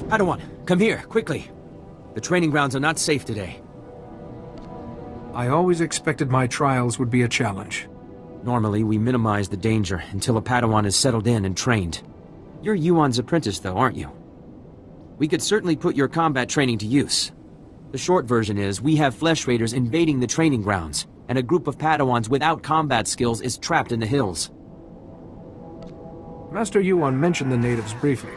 Padawan, come here, quickly. The training grounds are not safe today. I always expected my trials would be a challenge. Normally, we minimize the danger until a Padawan is settled in and trained. You're Yuan's apprentice, though, aren't you? We could certainly put your combat training to use. The short version is, we have Flesh Raiders invading the training grounds, and a group of Padawans without combat skills is trapped in the hills. Master Yuan mentioned the natives briefly.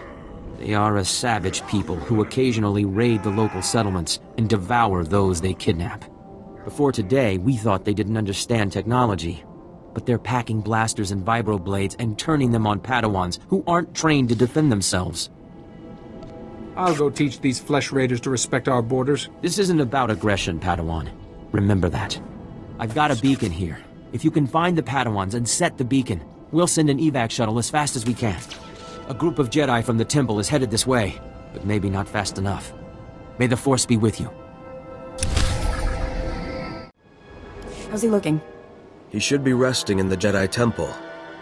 They are a savage people who occasionally raid the local settlements and devour those they kidnap. Before today, we thought they didn't understand technology, but they're packing blasters and vibroblades and turning them on Padawans who aren't trained to defend themselves. I'll go teach these Flesh Raiders to respect our borders. This isn't about aggression, Padawan. Remember that. I've got a beacon here. If you can find the Padawans and set the beacon, we'll send an evac shuttle as fast as we can. A group of Jedi from the temple is headed this way, but maybe not fast enough. May the Force be with you. How's he looking? He should be resting in the Jedi Temple,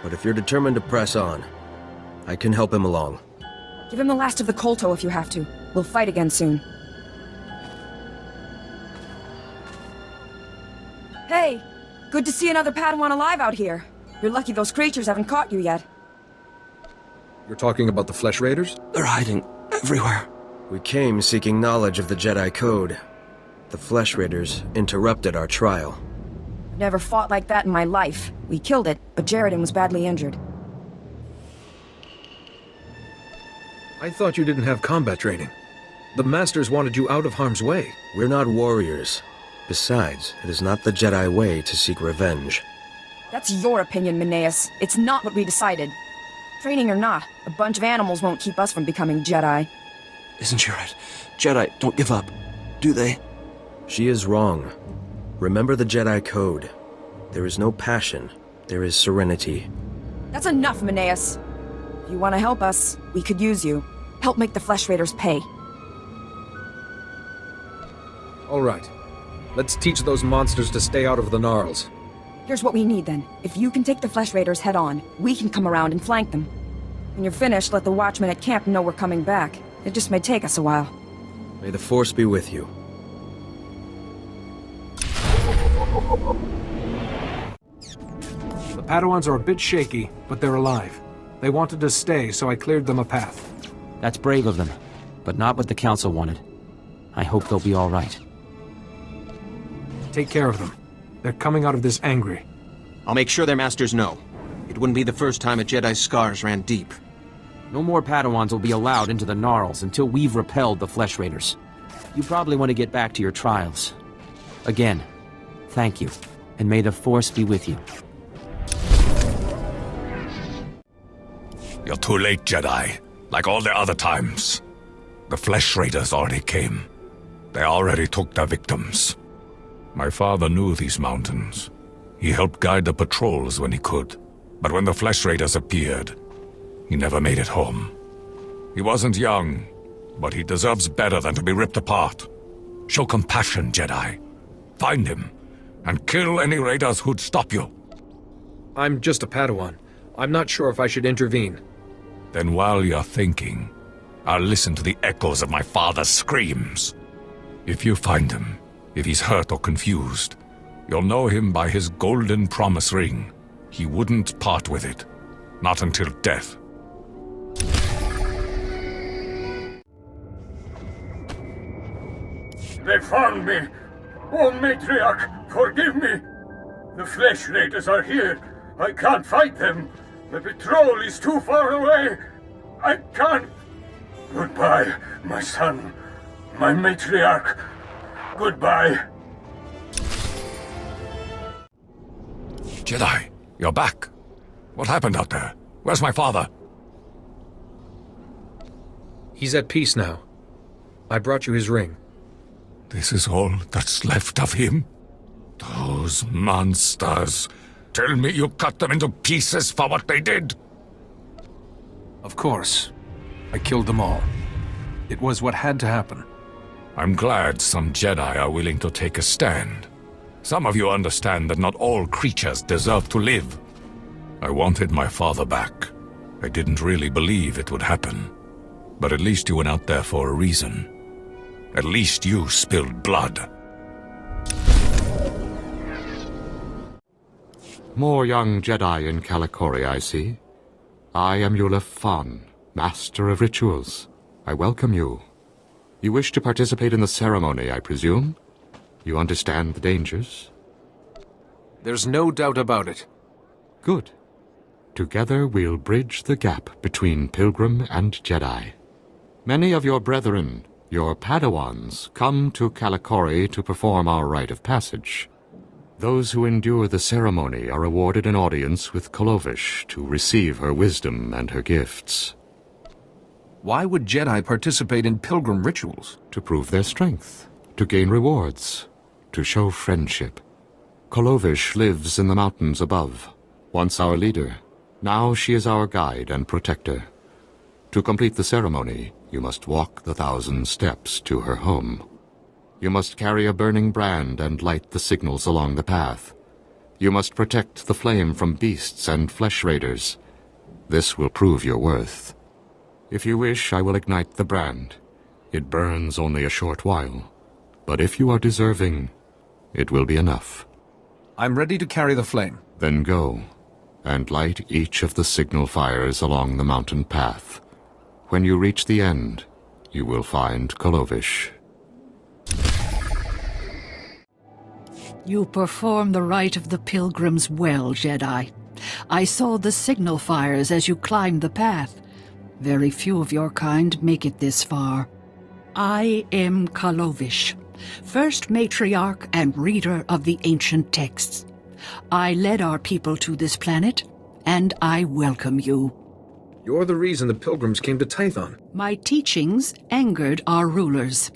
but if you're determined to press on, I can help him along. Give him the last of the Kolto if you have to. We'll fight again soon. Hey! Good to see another Padawan alive out here. You're lucky those creatures haven't caught you yet. You're talking about the Flesh Raiders? They're hiding everywhere. We came seeking knowledge of the Jedi Code. The Flesh Raiders interrupted our trial. Never fought like that in my life. We killed it, but Jaredin was badly injured. I thought you didn't have combat training. The Masters wanted you out of harm's way. We're not warriors. Besides, it is not the Jedi way to seek revenge. That's your opinion, Mineas. It's not what we decided. Training or not, a bunch of animals won't keep us from becoming Jedi. Isn't she right? Jedi don't give up, do they? She is wrong. Remember the Jedi Code. There is no passion, there is serenity. That's enough, Mineas. If you want to help us, we could use you. Help make the Flesh Raiders pay. All right. Let's teach those monsters to stay out of the gnarls. Here's what we need then. If you can take the Flesh Raiders head on, we can come around and flank them. When you're finished, let the watchmen at camp know we're coming back. It just may take us a while. May the Force be with you. The Padawans are a bit shaky, but they're alive. They wanted to stay, so I cleared them a path. That's brave of them, but not what the Council wanted. I hope they'll be all right. Take care of them. They're coming out of this angry. I'll make sure their masters know. It wouldn't be the first time a Jedi's scars ran deep. No more Padawans will be allowed into the gnarls until we've repelled the Flesh Raiders. You probably want to get back to your trials. Again, thank you, and may the Force be with you. You're too late, Jedi. Like all the other times. The Flesh Raiders already came. They already took their victims. My father knew these mountains. He helped guide the patrols when he could. But when the Flesh Raiders appeared, he never made it home. He wasn't young, but he deserves better than to be ripped apart. Show compassion, Jedi. Find him, and kill any raiders who'd stop you. I'm just a Padawan. I'm not sure if I should intervene. Then while you're thinking, I'll listen to the echoes of my father's screams. If you find him, if he's hurt or confused, you'll know him by his golden promise ring. He wouldn't part with it. Not until death. They found me! Oh, Matriarch, forgive me! The Flesh Raiders are here. I can't fight them. The patrol is too far away. I can't. Goodbye, my son. My Matriarch. Goodbye. Jedi, you're back. What happened out there? Where's my father? He's at peace now. I brought you his ring. This is all that's left of him? Those monsters. Tell me you cut them into pieces for what they did. Of course. I killed them all. It was what had to happen. I'm glad some Jedi are willing to take a stand. Some of you understand that not all creatures deserve to live. I wanted my father back. I didn't really believe it would happen. But at least you went out there for a reason. At least you spilled blood. More young Jedi in Kalikori, I see. I am Yulef Fan, Master of Rituals. I welcome you. You wish to participate in the ceremony, I presume? You understand the dangers? There's no doubt about it. Good. Together we'll bridge the gap between Pilgrim and Jedi. Many of your brethren, your Padawans, come to Kalikori to perform our rite of passage. Those who endure the ceremony are awarded an audience with Kolovish to receive her wisdom and her gifts. Why would Jedi participate in pilgrim rituals? To prove their strength, to gain rewards, to show friendship. Kolovish lives in the mountains above, once our leader. Now she is our guide and protector. To complete the ceremony, you must walk the 1,000 steps to her home. You must carry a burning brand and light the signals along the path. You must protect the flame from beasts and flesh raiders. This will prove your worth. If you wish, I will ignite the brand. It burns only a short while, but if you are deserving, it will be enough. I'm ready to carry the flame. Then go, and light each of the signal fires along the mountain path. When you reach the end, you will find Kolovish. You perform the rite of the pilgrims well, Jedi. I saw the signal fires as you climbed the path. Very few of your kind make it this far. I am Kolovish, first matriarch and reader of the ancient texts. I led our people to this planet, and I welcome you. You're the reason the pilgrims came to Tython. My teachings angered our rulers.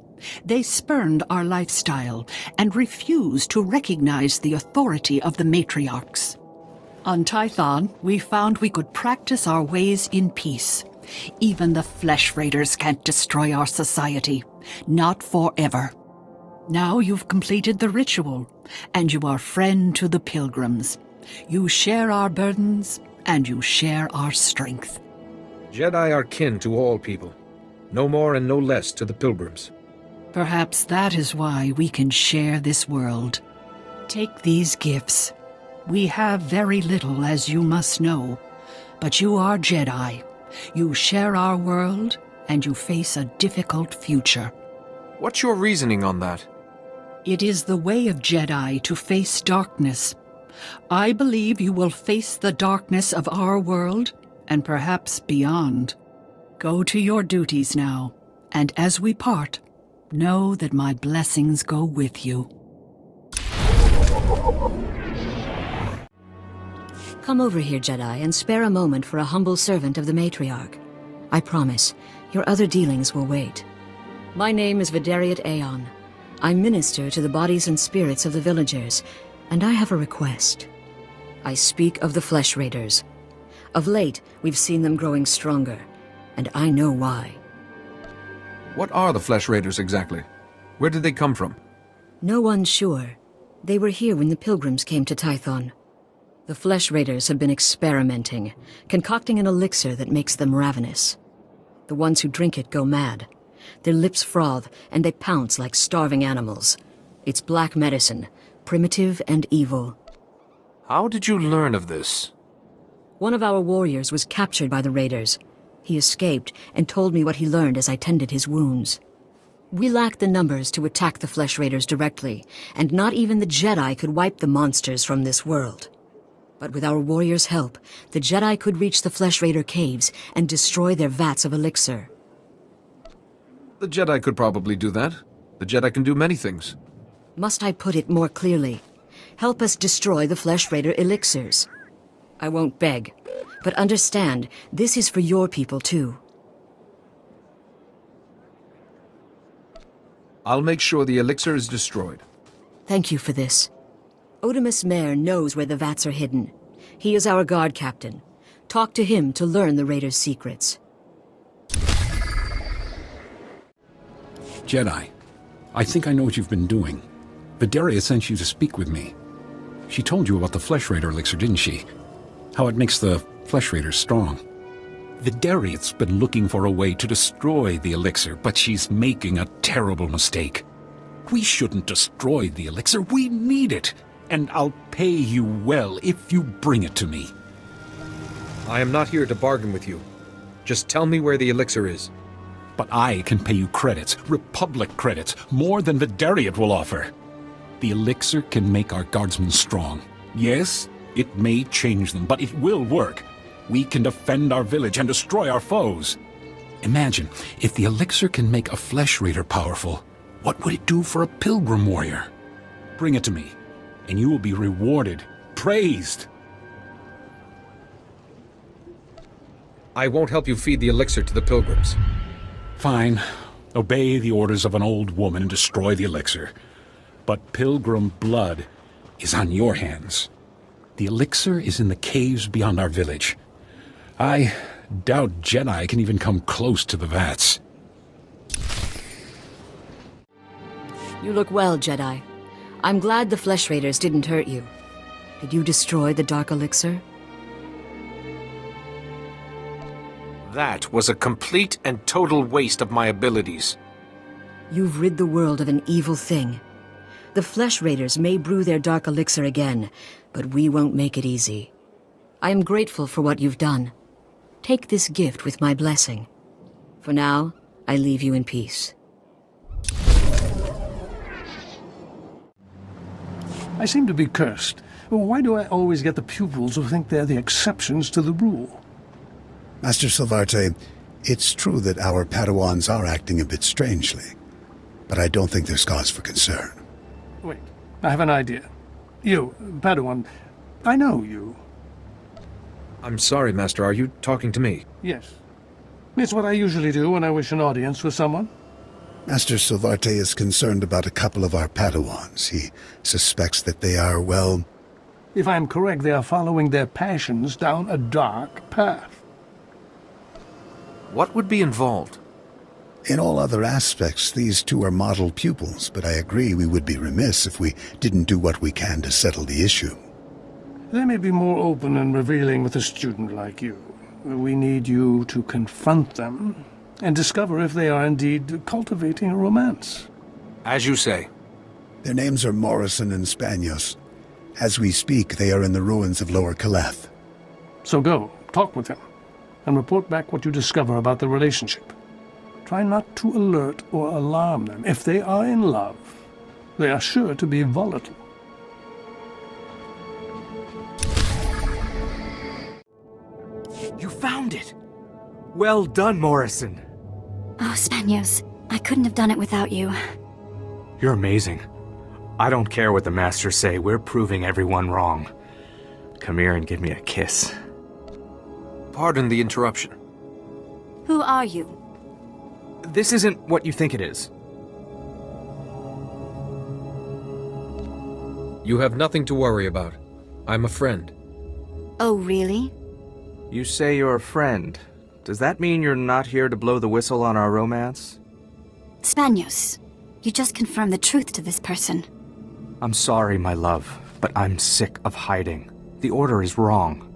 They spurned our lifestyle and refused to recognize the authority of the matriarchs. On Tython, we found we could practice our ways in peace. Even the flesh raiders can't destroy our society. Not forever. Now you've completed the ritual, and you are friend to the pilgrims. You share our burdens, and you share our strength. Jedi are kin to all people. No more and no less to the pilgrims. Perhaps that is why we can share this world. Take these gifts. We have very little, as you must know. But you are Jedi. You share our world, and you face a difficult future. What's your reasoning on that? It is the way of Jedi to face darkness. I believe you will face the darkness of our world, and perhaps beyond. Go to your duties now, and as we part, know that my blessings go with you. Come over here, Jedi, and spare a moment for a humble servant of the matriarch. I promise, your other dealings will wait. My name is Vidariat Aeon. I minister to the bodies and spirits of the villagers, and I have a request. I speak of the flesh raiders. Of late, we've seen them growing stronger, and I know why. What are the flesh raiders exactly? Where did they come from? No one's sure. They were here when the pilgrims came to Tython. The flesh raiders have been experimenting, concocting an elixir that makes them ravenous. The ones who drink it go mad. Their lips froth, and they pounce like starving animals. It's black medicine, primitive and evil. How did you learn of this? One of our warriors was captured by the raiders. He escaped and told me what he learned as I tended his wounds. We lacked the numbers to attack the flesh raiders directly, and not even the Jedi could wipe the monsters from this world. But with our warriors' help, the Jedi could reach the flesh raider caves and destroy their vats of elixir. The Jedi could probably do that. The Jedi can do many things. Must I put it more clearly? Help us destroy the flesh raider elixirs. I won't beg, but understand, this is for your people too. I'll make sure the elixir is destroyed. Thank you for this. Otimus Mare knows where the vats are hidden. He is our guard captain. Talk to him to learn the raiders' secrets. Jedi, I think I know what you've been doing. Vidaria sent you to speak with me. She told you about the Flesh Raider elixir, didn't she? How it makes the Flesh Raiders strong. Vidaria's been looking for a way to destroy the elixir, but she's making a terrible mistake. We shouldn't destroy the elixir. We need it. And I'll pay you well if you bring it to me. I am not here to bargain with you. Just tell me where the elixir is. But I can pay you credits, Republic credits, more than Vidariat will offer. The elixir can make our guardsmen strong. Yes, it may change them, but it will work. We can defend our village and destroy our foes. Imagine, if the elixir can make a flesh raider powerful, what would it do for a pilgrim warrior? Bring it to me, and you will be rewarded, praised. I won't help you feed the elixir to the pilgrims. Fine. Obey the orders of an old woman and destroy the elixir. But pilgrim blood is on your hands. The elixir is in the caves beyond our village. I doubt Jedi can even come close to the vats. You look well, Jedi. I'm glad the Flesh Raiders didn't hurt you. Did you destroy the Dark Elixir? That was a complete and total waste of my abilities. You've rid the world of an evil thing. The Flesh Raiders may brew their Dark Elixir again, but we won't make it easy. I am grateful for what you've done. Take this gift with my blessing. For now, I leave you in peace. I seem to be cursed. Why do I always get the pupils who think they're the exceptions to the rule? Master Silvarte, it's true that our Padawans are acting a bit strangely, but I don't think there's cause for concern. Wait, I have an idea. You, Padawan, I know you. I'm sorry, Master. Are you talking to me? Yes. It's what I usually do when I wish an audience with someone. Master Silvarte is concerned about a couple of our Padawans. He suspects that they are, well... If I am correct, they are following their passions down a dark path. What would be involved? In all other aspects, these two are model pupils, but I agree we would be remiss if we didn't do what we can to settle the issue. They may be more open and revealing with a student like you. We need you to confront them and discover if they are indeed cultivating a romance. As you say. Their names are Morrison and Spanios. As we speak, they are in the ruins of Lower Caleth. So go, talk with them, and report back what you discover about the relationship. Try not to alert or alarm them. If they are in love, they are sure to be volatile. You found it! Well done, Morrison. Oh, Spanios, I couldn't have done it without you. You're amazing. I don't care what the Masters say, we're proving everyone wrong. Come here and give me a kiss. Pardon the interruption. Who are you? This isn't what you think it is. You have nothing to worry about. I'm a friend. Oh, really? You say you're a friend. Does that mean you're not here to blow the whistle on our romance? Spanios, you just confirmed the truth to this person. I'm sorry, my love, but I'm sick of hiding. The order is wrong.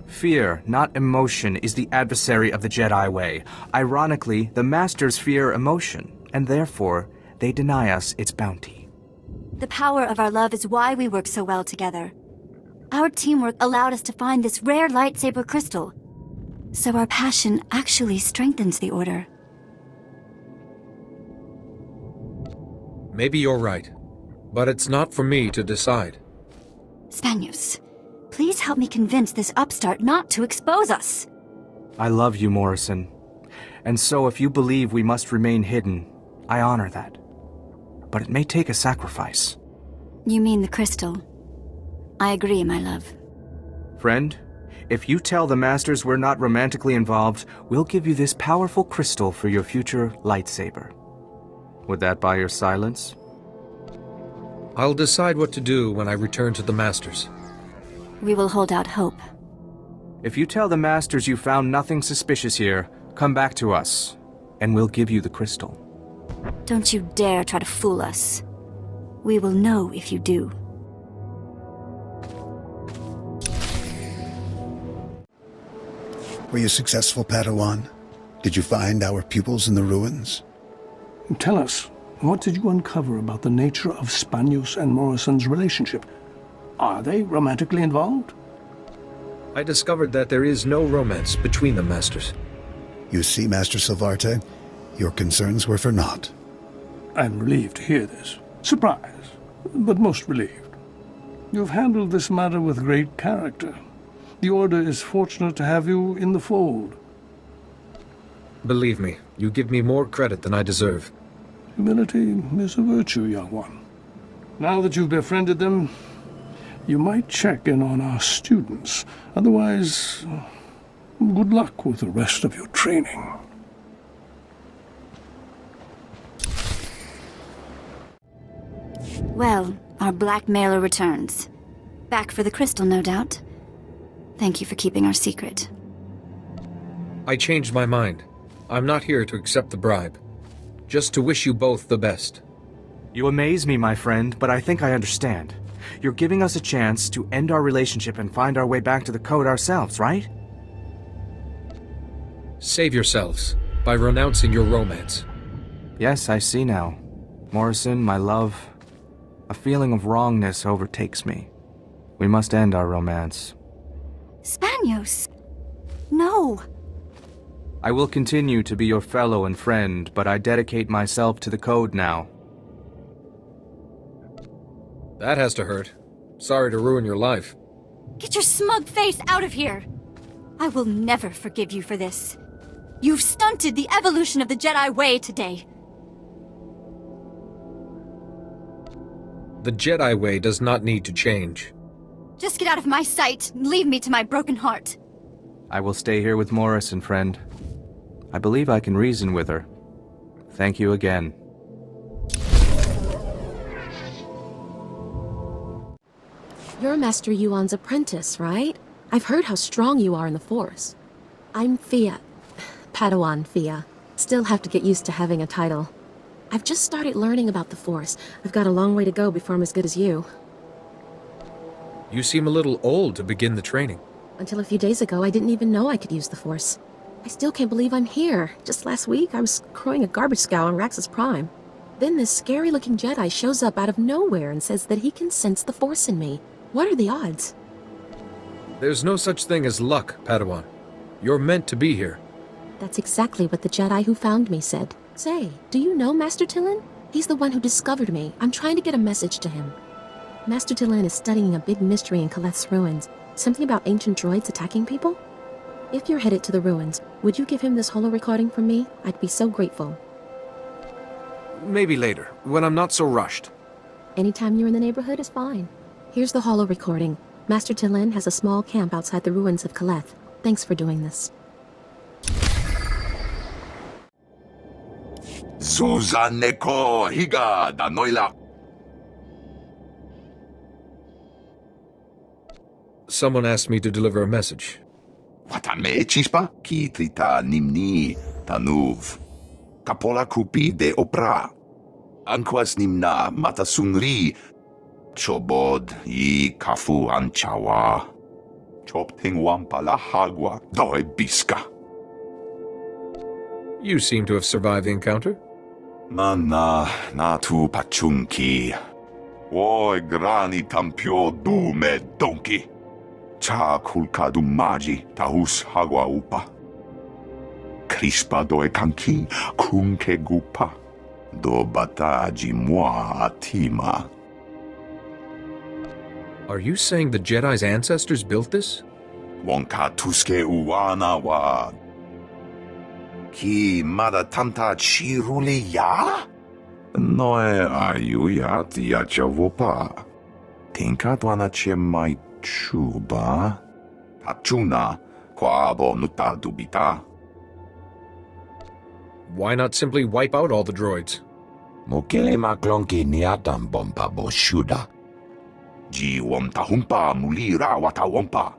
Fear, not emotion, is the adversary of the Jedi way. Ironically, the Masters fear emotion, and therefore, they deny us its bounty. The power of our love is why we work so well together. Our teamwork allowed us to find this rare lightsaber crystal. So our passion actually strengthens the Order. Maybe you're right, but it's not for me to decide. Spanios, please help me convince this upstart not to expose us. I love you, Morrison. And so if you believe we must remain hidden, I honor that. But it may take a sacrifice. You mean the crystal? I agree, my love. Friend, if you tell the Masters we're not romantically involved, we'll give you this powerful crystal for your future lightsaber. Would that buy your silence? I'll decide what to do when I return to the Masters. We will hold out hope. If you tell the Masters you found nothing suspicious here, come back to us, and we'll give you the crystal. Don't you dare try to fool us. We will know if you do. Were you successful, Padawan? Did you find our pupils in the ruins? Tell us, what did you uncover about the nature of Spanius and Morrison's relationship? Are they romantically involved? I discovered that there is no romance between them, Masters. You see, Master Silvarte, your concerns were for naught. I'm relieved to hear this. Surprised, but most relieved. You've handled this matter with great character. The Order is fortunate to have you in the fold. Believe me, you give me more credit than I deserve. Humility is a virtue, young one. Now that you've befriended them, you might check in on our students. Otherwise, good luck with the rest of your training. Well, our blackmailer returns. Back for the crystal, no doubt. Thank you for keeping our secret. I changed my mind. I'm not here to accept the bribe. Just to wish you both the best. You amaze me, my friend, but I think I understand. You're giving us a chance to end our relationship and find our way back to the Code ourselves, right? Save yourselves by renouncing your romance. Yes, I see now. Morrison, my love, a feeling of wrongness overtakes me. We must end our romance. Spanius! No! I will continue to be your fellow and friend, but I dedicate myself to the Code now. That has to hurt. Sorry to ruin your life. Get your smug face out of here! I will never forgive you for this. You've stunted the evolution of the Jedi way today. The Jedi way does not need to change. Just get out of my sight and leave me to my broken heart. I will stay here with Morrison, friend. I believe I can reason with her. Thank you again. You're Master Yuan's apprentice, right? I've heard how strong you are in the Force. I'm Fia. Padawan Fia. Still have to get used to having a title. I've just started learning about the Force. I've got a long way to go before I'm as good as you. You seem a little old to begin the training. Until a few days ago, I didn't even know I could use the Force. I still can't believe I'm here. Just last week, I was crowing a garbage scow on Raxus Prime. Then this scary-looking Jedi shows up out of nowhere and says that he can sense the Force in me. What are the odds? There's no such thing as luck, Padawan. You're meant to be here. That's exactly what the Jedi who found me said. Say, do you know Master Tython? He's the one who discovered me. I'm trying to get a message to him. Master Tython is studying a big mystery in Kaleth's ruins. Something about ancient droids attacking people? If you're headed to the ruins, would you give him this holo recording from me? I'd be so grateful. Maybe later, when I'm not so rushed. Anytime you're in the neighborhood is fine. Here's the holo recording. Master Tython has a small camp outside the ruins of Kaleth. Thanks for doing this. Suzaneko higa da noila. Someone asked me to deliver a message. Watame chispa ki trita nimni tanuv. Kapola kupi de opra. Ankwas nimna matasungri. Chobod I kafu anchawa. Chopting wampa la hagwa doe biska. You seem to have survived the encounter. Mana natu pachunki. Oi grani tampio dume donki. Cha kulkadu maji tahus hagwa upa. Crispa doe kanki kunke gupa. Do bataji moi atima. Are you saying the Jedi's ancestors built this? Wonka tuske uwana wa. Ki mada tanta chiruli ya? Noe ayuya tia chavopa. Tinka dwana che mai chuba. Tachuna kwabo nuta dubita. Why not simply wipe out all the droids? Mokele maklonki niatam bomba boshuda. Ji womta humpa mulira wata wompa.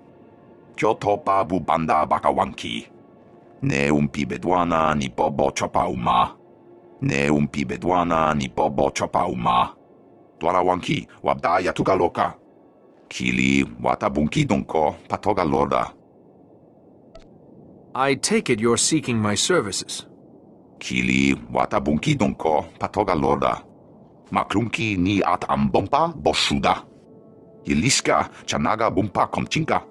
Kyotopa bubanda bakawanki. Ne umpi bedwana ni bobo chopa uma. Ne umpi bedwana ni bobo chopa uma. Dwana wanki wabdaya tugaloka. Kili wata bunki donko patoga loda. I take it you're seeking my services. Kili watabunki donko patoga loda. Maklunki ni at ambompa boshuda. Iliska chanaga bumpa komchinka.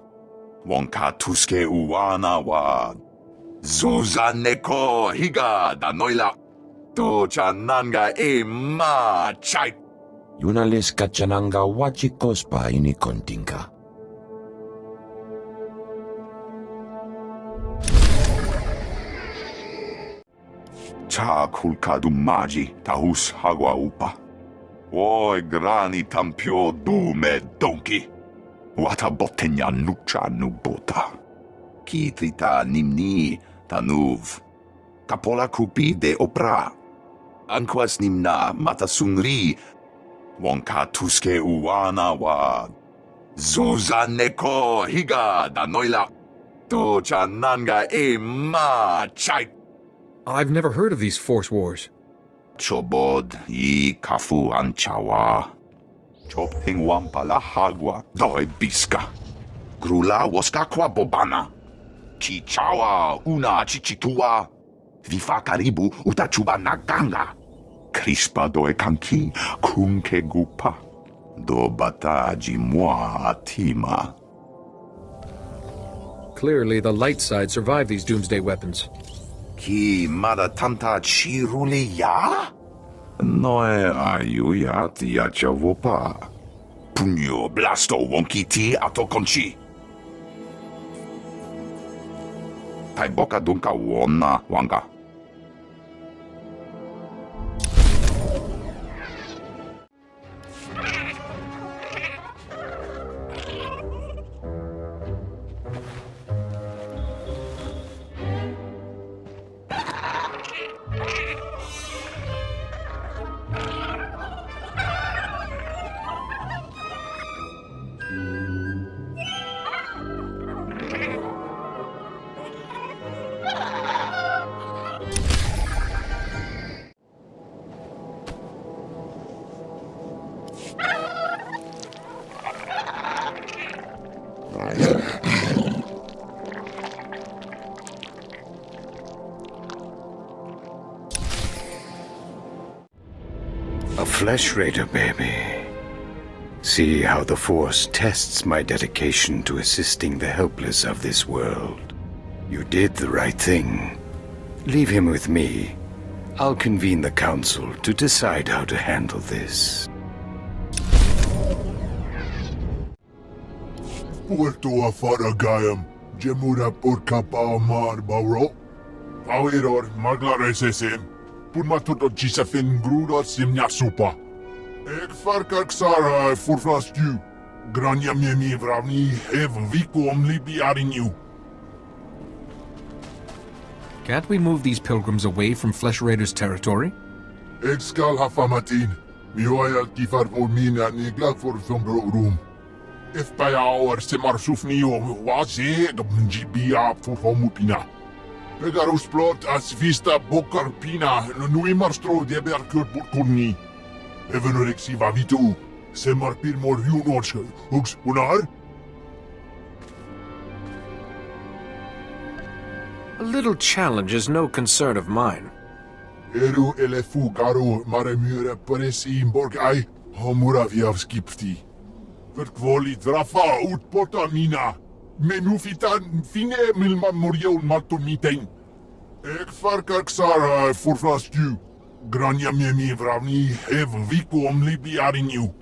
Wonka tuske uwana wa. Zuza neko higa da noila. To chananga e ma chai. Yunaliska chananga wachikospa ini kontinka. Cha kulkadu maji tahus hagwa upa. Oi grani tampio dume donki. Wata botenya nucha nubota. Kitrita nimni tanuv. Kapola kupi de opra. Anquas nimna matasunri. Wonka tuske uwana wa. Zuza neko higa da noila. To chananga e ma chai. I've never heard of these force wars. Chobod yi kafu anchawa. Chopting wampala hagwa doi biska. Grula woska kwa bobana. Chichawa una chichitua. Vifa karibu utachuba naganga. Crispa doe kanki kunke gupa. Do bataji moi atima. Clearly, the light side survived these doomsday weapons. Ki mada tanta chiruli ya? Noe ayuya tia chavopa. Punyo blasto wonki ti atokonchi. Taiboka dunka wona wanga. A flesh raider, baby. See how the Force tests my dedication to assisting the helpless of this world. You did the right thing. Leave him with me. I'll convene the Council to decide how to handle this. Puerto Afaragayam, Jemura Porkapa Mar Bauro. Paueror Maglaresesim. Purmatoto Chisafin Gruda Simnya Supa. Ek farkak Sara Furflastu. Grania Mimi Vravni Hev Vikom Libi Arinu. Can't we move these pilgrims away from Flesh Raiders' territory? Ekskal Hafamatin. Mioyal Tifar Vormina Nigla for Thumbro Room. If by our Semarsufni or Waze, Gbia for Homupina. Pegarus plot as vista bokar pina nuimarstro de berkur burkurni. Evenorexi vavitu. Semar pirmor junors hooks unar. A little challenge is no concern of mine. Eru elefu garo maremure paresi imborgai homuraviavskipti. Verkwoli drafa ut potamina. Menufitan fine milma morion maltomiten. Ek farkak Sara Furflastu. Grania Mimi Vravni Hev Vikom Libi Arinu.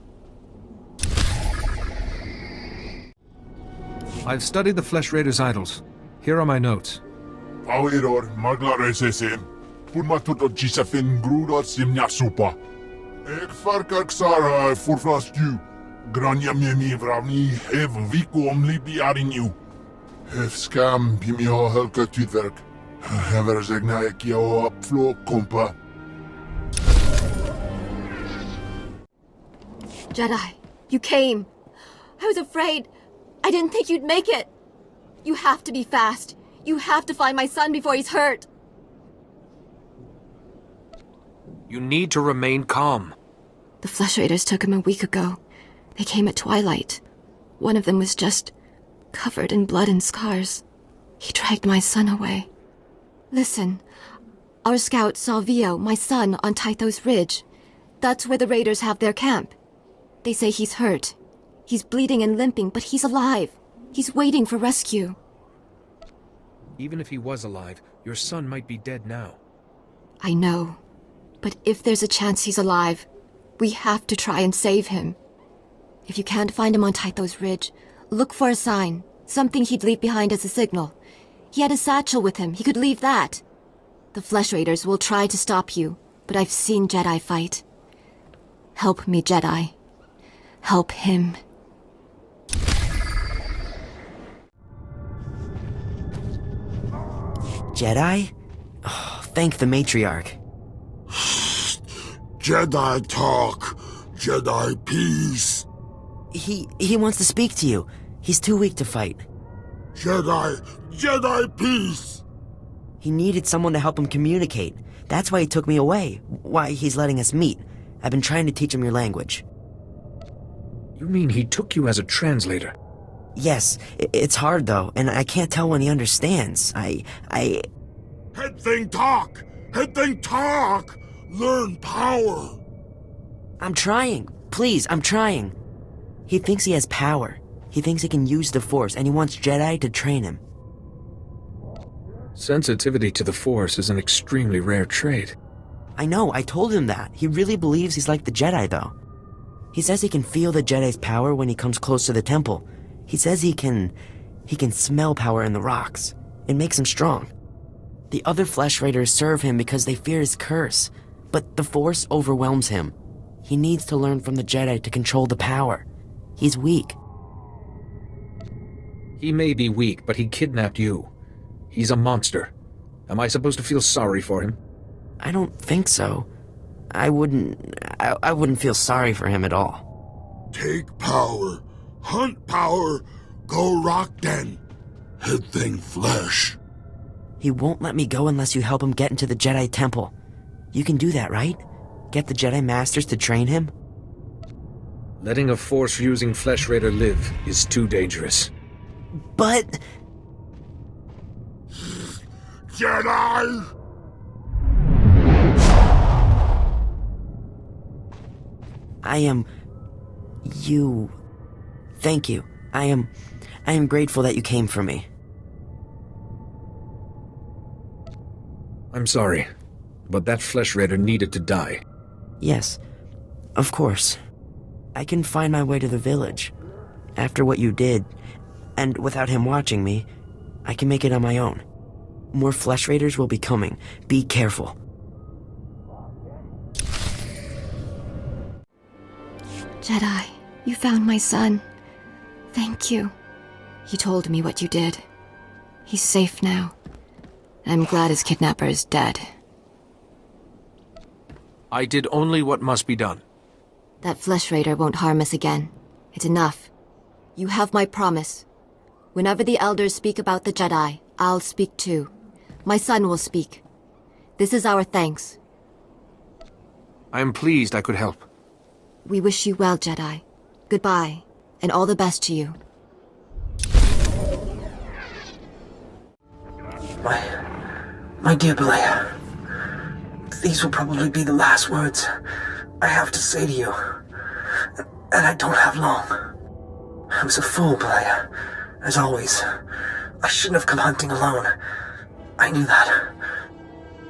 I've studied the Flesh Raiders' idols. Here are my notes. Paueror Maglaresesem. Purmatoto Chisafin Gruda Simnya Supa. Ek farkak Sara Furflastu. Grania Mimi Vravni Hev Vikom Libi Arinu. Hef skam Pimio Helka Tytherk. Hever Zegnaekio Upflo Kompa. Jedi, you came. I was afraid. I didn't think you'd make it. You have to be fast. You have to find my son before he's hurt. You need to remain calm. The Flesh Raiders took him a week ago. They came at twilight. One of them was just covered in blood and scars. He dragged my son away. Listen, our scout saw Vio, my son, on Tythos Ridge. That's where the raiders have their camp. They say he's hurt. He's bleeding and limping, but he's alive. He's waiting for rescue. Even if he was alive, your son might be dead now. I know. But if there's a chance he's alive, we have to try and save him. If you can't find him on Tythos Ridge, look for a sign. Something he'd leave behind as a signal. He had a satchel with him. He could leave that. The Flesh Raiders will try to stop you, but I've seen Jedi fight. Help me, Jedi. Help him. Jedi? Oh, thank the matriarch. Jedi talk. Jedi peace. He wants to speak to you. He's too weak to fight. Jedi peace. He needed someone to help him communicate. That's why he took me away. Why he's letting us meet. I've been trying to teach him your language. You mean he took you as a translator? Yes, it's hard though, and I can't tell when he understands. Head thing talk! Head thing talk! Learn power! I'm trying. Please, I'm trying. He thinks he has power. He thinks he can use the Force, and he wants Jedi to train him. Sensitivity to the Force is an extremely rare trait. I know, I told him that. He really believes he's like the Jedi, though. He says he can feel the Jedi's power when he comes close to the temple. He says he can smell power in the rocks. It makes him strong. The other Flesh Raiders serve him because they fear his curse, but the Force overwhelms him. He needs to learn from the Jedi to control the power. He's weak. He may be weak, but he kidnapped you. He's a monster. Am I supposed to feel sorry for him? I don't think so. I wouldn't feel sorry for him at all. Take power. Hunt power. Go rock den. Head thing flesh. He won't let me go unless you help him get into the Jedi Temple. You can do that, right? Get the Jedi Masters to train him? Letting a Force-using Flesh Raider live is too dangerous. But... Jedi! I am... you... Thank you. I am grateful that you came for me. I'm sorry, but that Flesh Raider needed to die. Yes, of course. I can find my way to the village. After what you did, and without him watching me, I can make it on my own. More Flesh Raiders will be coming. Be careful. Jedi, you found my son. Thank you. He told me what you did. He's safe now. I'm glad his kidnapper is dead. I did only what must be done. That Flesh Raider won't harm us again. It's enough. You have my promise. Whenever the elders speak about the Jedi, I'll speak too. My son will speak. This is our thanks. I am pleased I could help. We wish you well, Jedi. Goodbye, and all the best to you. My dear Belaya, these will probably be the last words I have to say to you. And I don't have long. I was a fool, Belaya. As always. I shouldn't have come hunting alone. I knew that.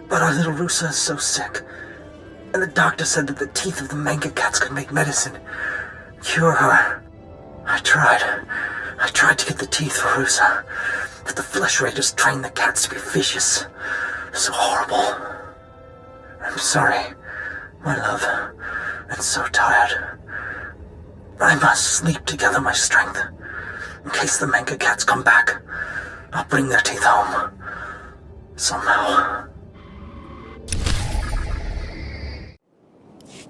But our little Rusa is so sick. And the doctor said that the teeth of the manga cats could make medicine. Cure her. I tried to get the teeth for Rusa. But the Flesh Raiders trained the cats to be vicious. So horrible. I'm sorry, my love. I'm so tired. I must sleep to gather my strength. In case the manga cats come back, I'll bring their teeth home. Somehow.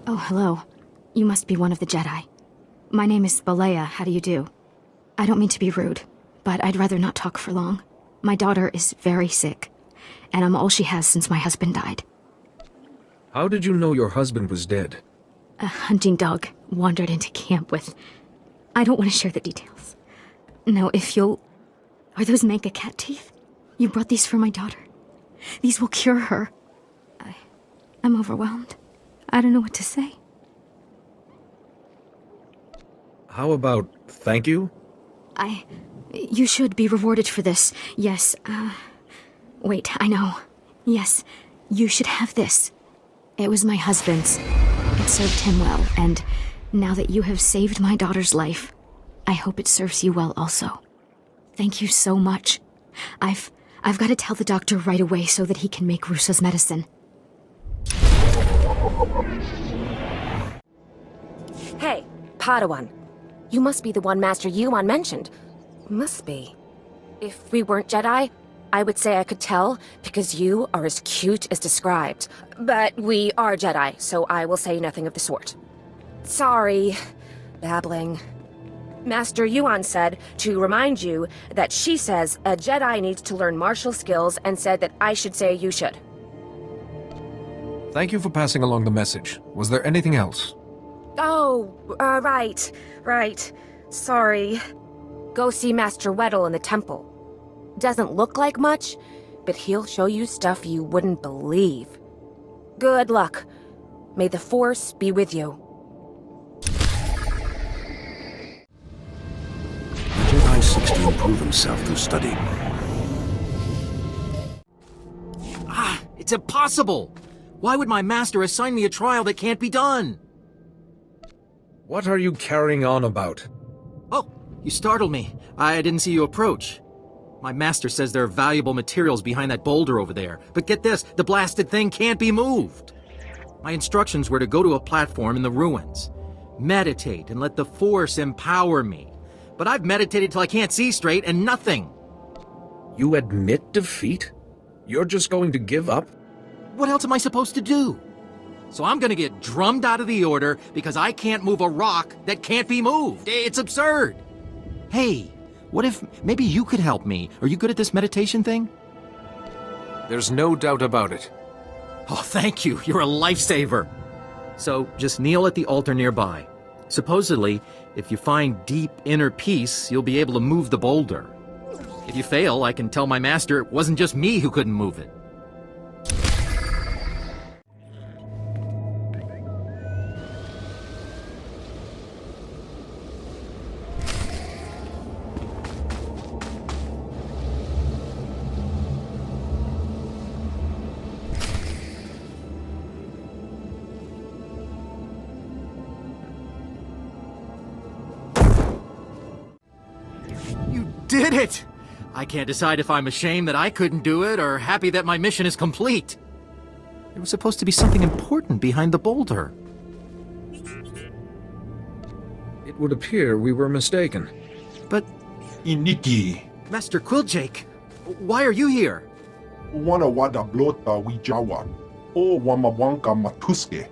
Oh, hello. You must be one of the Jedi. My name is Belaya. How do you do? I don't mean to be rude, but I'd rather not talk for long. My daughter is very sick, and I'm all she has since my husband died. How did you know your husband was dead? A hunting dog wandered into camp with... I don't want to share the details. No, if you'll... Are those manga cat teeth? You brought these for my daughter. These will cure her. I'm overwhelmed. I don't know what to say. How about thank you? You should be rewarded for this. Yes, wait, I know. Yes, you should have this. It was my husband's. It served him well, and now that you have saved my daughter's life, I hope it serves you well also. Thank you so much. I've got to tell the doctor right away so that he can make Rusa's medicine. Hey, Padawan. You must be the one Master Yuan mentioned. Must be. If we weren't Jedi, I would say I could tell, because you are as cute as described. But we are Jedi, so I will say nothing of the sort. Sorry. Babbling. Master Yuan said to remind you that she says a Jedi needs to learn martial skills and said that I should say you should. Thank you for passing along the message. Was there anything else? Oh, right. Sorry. Go see Master Weddle in the temple. Doesn't look like much, but he'll show you stuff you wouldn't believe. Good luck. May the Force be with you. Jedi seeks to improve himself through study. It's impossible! Why would my master assign me a trial that can't be done? What are you carrying on about? Oh, you startled me. I didn't see you approach. My master says there are valuable materials behind that boulder over there. But get this, the blasted thing can't be moved. My instructions were to go to a platform in the ruins, meditate, and let the Force empower me. But I've meditated till I can't see straight, and nothing. You admit defeat? You're just going to give up? What else am I supposed to do? So I'm gonna get drummed out of the Order because I can't move a rock that can't be moved. It's absurd. Hey, what if maybe you could help me? Are you good at this meditation thing? There's no doubt about it. Oh, thank you. You're a lifesaver. So just kneel at the altar nearby. Supposedly, if you find deep inner peace, you'll be able to move the boulder. If you fail, I can tell my master it wasn't just me who couldn't move it. Did it! I can't decide if I'm ashamed that I couldn't do it or happy that my mission is complete. There was supposed to be something important behind the boulder. It would appear we were mistaken. But... Iniki. Master Quilljake, why are you here? Wana wada blota wijawa. O wamawanka matuske.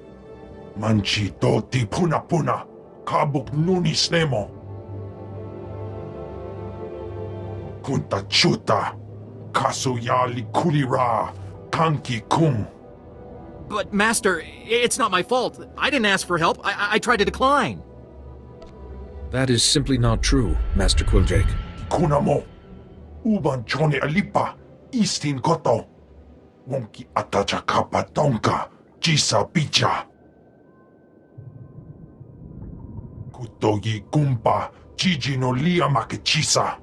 Manchi toti puna puna. Kabuk nuni snemo. Kunta chuta, kasuyali kulira, kanki kum. But, Master, it's not my fault. I didn't ask for help. I tried to decline. That is simply not true, Master Quilljake. Kunamo, uban chone alipa, istin koto. Wonki atacha kapa tonka, jisa picha. Kutogi kumpa, jiji no lia makechisa.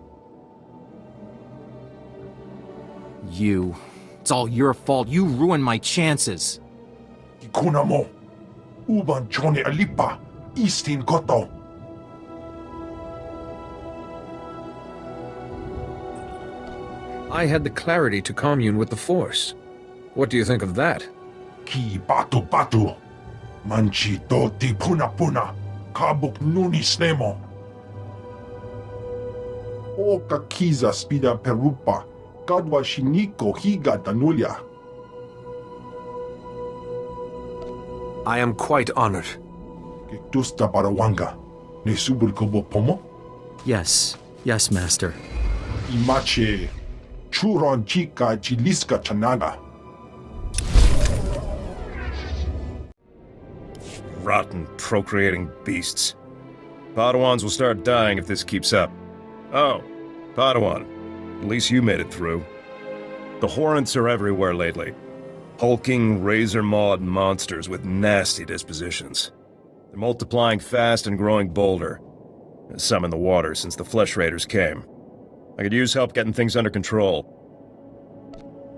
It's all your fault. You ruined my chances. Kunamo, uban chone alipa, istin koto. I had the clarity to commune with the Force. What do you think of that? Ki batu batu, manchi toti puna puna, kabuk nuni snemo. Oka kiza spida perupa. Kadwa shiniko higa danulia. I am quite honored. Kektusta barawanga. Ne subulkobo pomo? Yes, Master. Imache. Churon chika chiliska chanaga. Rotten, procreating beasts. Padawans will start dying if this keeps up. Oh, Padawan. At least you made it through. The Horrents are everywhere lately. Hulking, razor-mawed monsters with nasty dispositions. They're multiplying fast and growing bolder. Some in the water since the Flesh Raiders came. I could use help getting things under control.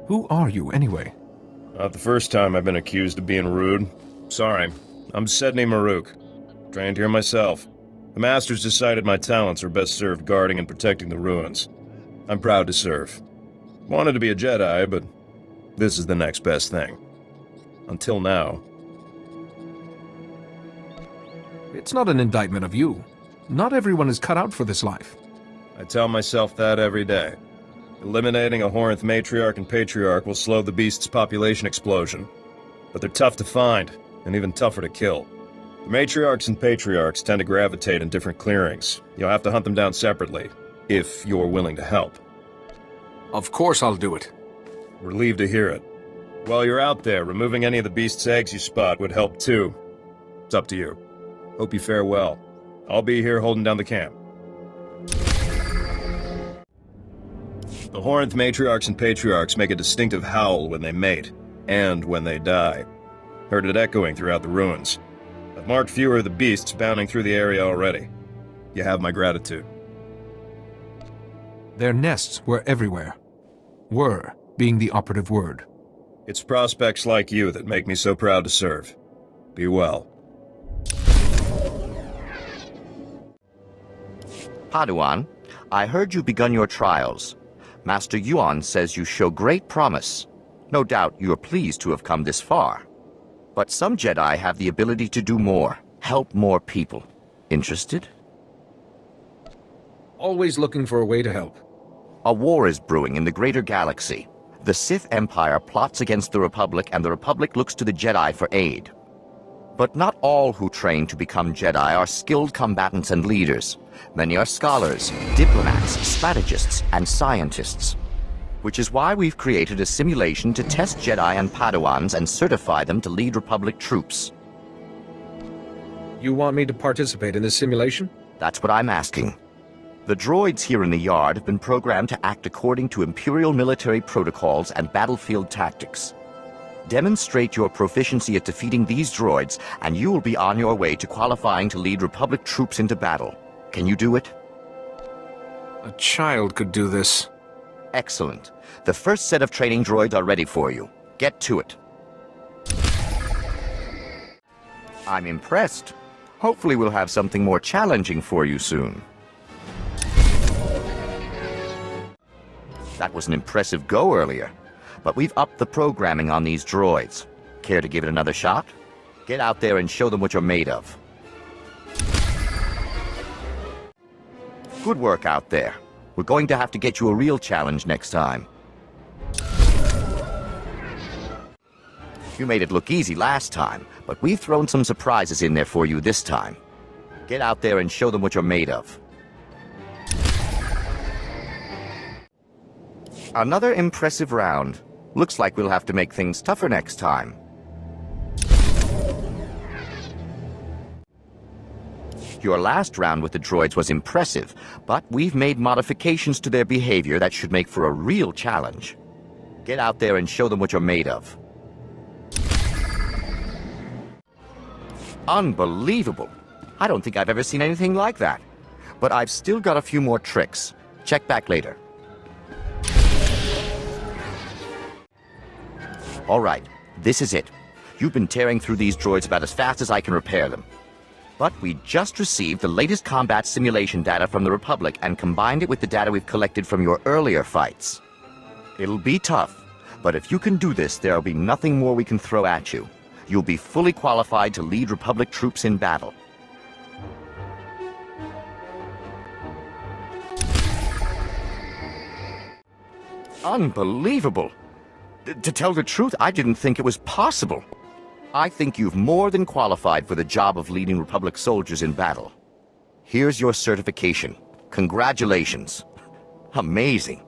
Who are you, anyway? Not the first time I've been accused of being rude. Sorry. I'm Sedney Maruk. Trained here myself. The Masters decided my talents were best served guarding and protecting the ruins. I'm proud to serve. Wanted to be a Jedi, but this is the next best thing. Until now. It's not an indictment of you. Not everyone is cut out for this life. I tell myself that every day. Eliminating a Hornth matriarch and patriarch will slow the beast's population explosion. But they're tough to find, and even tougher to kill. The matriarchs and patriarchs tend to gravitate in different clearings. You'll have to hunt them down separately, if you're willing to help. Of course I'll do it. Relieved to hear it. While you're out there, removing any of the beast's eggs you spot would help too. It's up to you. Hope you fare well. I'll be here holding down the camp. The Hornth matriarchs and patriarchs make a distinctive howl when they mate, and when they die. Heard it echoing throughout the ruins. I've marked fewer of the beasts bounding through the area already. You have my gratitude. Their nests were everywhere. Were being the operative word. It's prospects like you that make me so proud to serve. Be well. Padawan, I heard you've begun your trials. Master Yuan says you show great promise. No doubt you are pleased to have come this far. But some Jedi have the ability to do more, help more people. Interested? Always looking for a way to help. A war is brewing in the greater galaxy. The Sith Empire plots against the Republic, and the Republic looks to the Jedi for aid. But not all who train to become Jedi are skilled combatants and leaders. Many are scholars, diplomats, strategists, and scientists. Which is why we've created a simulation to test Jedi and Padawans and certify them to lead Republic troops. You want me to participate in this simulation? That's what I'm asking. The droids here in the yard have been programmed to act according to Imperial military protocols and battlefield tactics. Demonstrate your proficiency at defeating these droids, and you will be on your way to qualifying to lead Republic troops into battle. Can you do it? A child could do this. Excellent. The first set of training droids are ready for you. Get to it. I'm impressed. Hopefully we'll have something more challenging for you soon. That was an impressive go earlier, but we've upped the programming on these droids. Care to give it another shot? Get out there and show them what you're made of. Good work out there. We're going to have to get you a real challenge next time. You made it look easy last time, but we've thrown some surprises in there for you this time. Get out there and show them what you're made of. Another impressive round. Looks like we'll have to make things tougher next time. Your last round with the droids was impressive, but we've made modifications to their behavior that should make for a real challenge. Get out there and show them what you're made of. Unbelievable! I don't think I've ever seen anything like that. But I've still got a few more tricks. Check back later. Alright, this is it. You've been tearing through these droids about as fast as I can repair them. But we just received the latest combat simulation data from the Republic and combined it with the data we've collected from your earlier fights. It'll be tough, but if you can do this, there'll be nothing more we can throw at you. You'll be fully qualified to lead Republic troops in battle. Unbelievable! To tell the truth, I didn't think it was possible. I think you've more than qualified for the job of leading Republic soldiers in battle. Here's your certification. Congratulations. Amazing.